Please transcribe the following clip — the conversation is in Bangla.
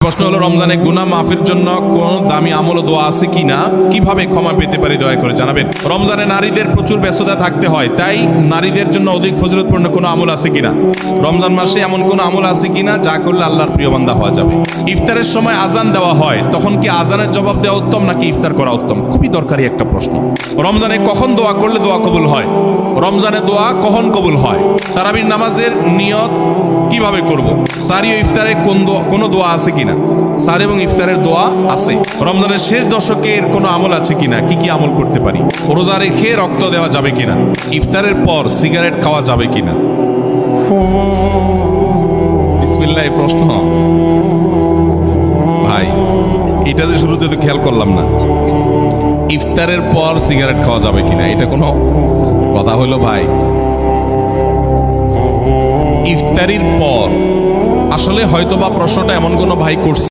প্রশ্ন হলো, রমজানে গুনাহ মাফের জন্য কোন দামি আমল ও দোয়া আছে কিনা, কিভাবে ক্ষমা পেতে পারি দয়া করে জানাবেন। রমজানে নারীদের প্রচুর ব্যস্ততা থাকতে হয়, তাই নারীদের জন্য অধিক ফজিলতপূর্ণ কোনো আমল আছে কিনা, রমজান মাসে এমন কোনো আমল আছে কিনা যা করলে আল্লাহর প্রিয় বান্দা হওয়া যাবে। ইফতারের সময় আজান দেওয়া হয়, তখন কি আজানের জবাব দেওয়া উত্তম নাকি ইফতার করা উত্তম? খুবই দরকারি একটা প্রশ্ন। রমজানে কখন দোয়া করলে দোয়া কবুল হয়? রমজানে দোয়া কখন কবুল হয়? তারাবির নামাজের নিয়ত কিভাবে করব? সারি ও ইফতারে কোনো দোয়া আছে কিনা? সার এবং ইফতারের দোয়া আছে। রমজানের শেষ দশকের কোনো আমল আছে কিনা, কি কি আমল করতে পারি? রোজা রেখে রক্ত দেওয়া যাবে কিনা? ইফতারের পর সিগারেট খাওয়া যাবে কিনা? বিসমিল্লাহ। এই প্রশ্ন ভাই, এটা যে শুরুতে তো খেয়াল করলাম না। ইফতারের পর সিগারেট খাওয়া যাবে কিনা, এটা কোনো কথা হলো ভাই? ইফতারির পর আসলে হয়তোবা প্রশ্নটা এমন কোনো ভাই করছে